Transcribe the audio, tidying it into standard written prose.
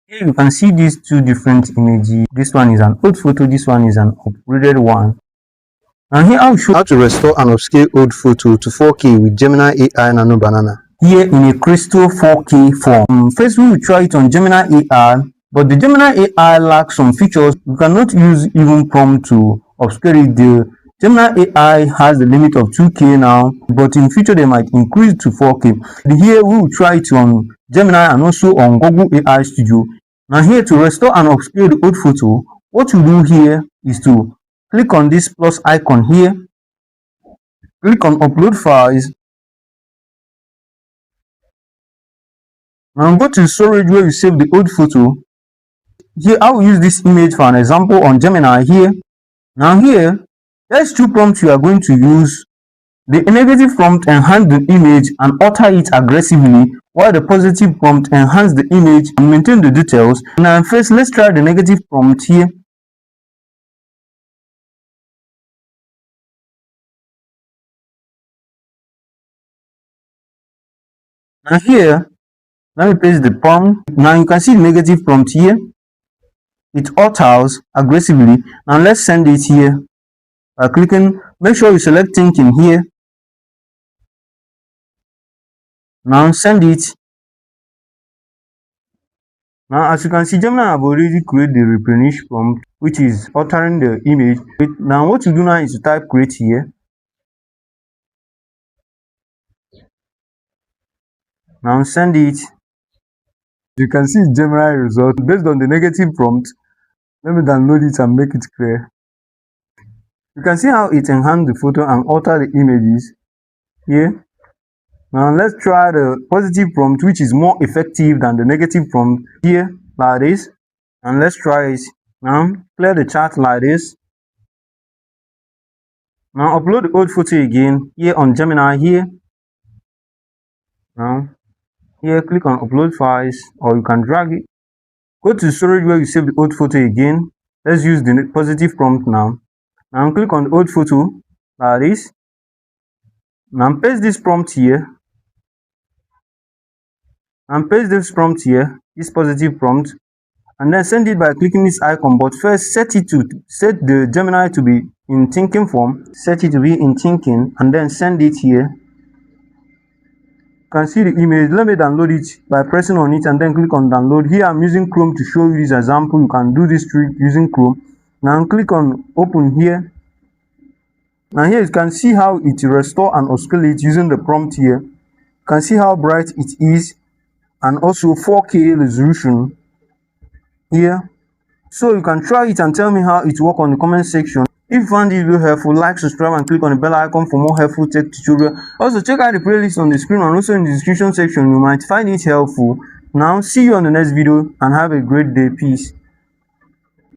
Here you can see these two different images. This one is an old photo, this one is an upgraded one. And here I'll show how to restore an upscale old photo to 4K with Gemini AI Nano Banana. Here in a crystal 4K form. First we will try it on Gemini AI, but the Gemini AI lacks some features. You cannot use even prompt to upscale it. The Gemini AI has the limit of 2K now, but in future they might increase to 4K. Here we will try it on Gemini and also on Google AI Studio. Now here to restore and upscale the old photo, what you do here is to click on this plus icon here, click on upload files. Now go to storage where you save the old photo. Here I will use this image for an example on Gemini here. Now here, there's two prompts you are going to use. The negative prompt enhance the image and alter it aggressively, while the positive prompt enhance the image and maintain the details. Now first let's try the negative prompt here. Now here, let me paste the prompt. Now you can see the negative prompt here. It alters aggressively. Now let's send it here by clicking. Make sure you select thinking here. Now send it. Now as you can see, Gemini have already created the replenish prompt, which is altering the image. Now what you do now is to type create here. Now send it. You can see Gemini result based on the negative prompt. Let me download it and make it clear. You can see how it enhanced the photo and alter the images here. Now let's try the positive prompt, which is more effective than the negative prompt here, like this. And let's try it. Now clear the chat like this. Now upload the old photo again here on Gemini here. Now here click on upload files, or you can drag it. Go to storage where you save the old photo again. Let's use the positive prompt now. Now click on the old photo like this. Now paste this prompt here. And paste this prompt here, this positive prompt, and then send it by clicking this icon. But first set the Gemini to be in thinking form. Set it to be in thinking, and then send it here. You can see the image. Let me download it by pressing on it and then click on download. Here I'm using Chrome to show you this example. You can do this trick using Chrome. Now click on open here. Now here you can see how it restore and upscale it using the prompt here. You can see how bright it is, and also 4K resolution here. So you can try it and tell me how it works on the comment section. If you found this video helpful, like, subscribe, and click on the bell icon for more helpful tech tutorials. Also check out the playlist on the screen and also in the description section. You might find it helpful. Now see you on the next video and have a great day. Peace.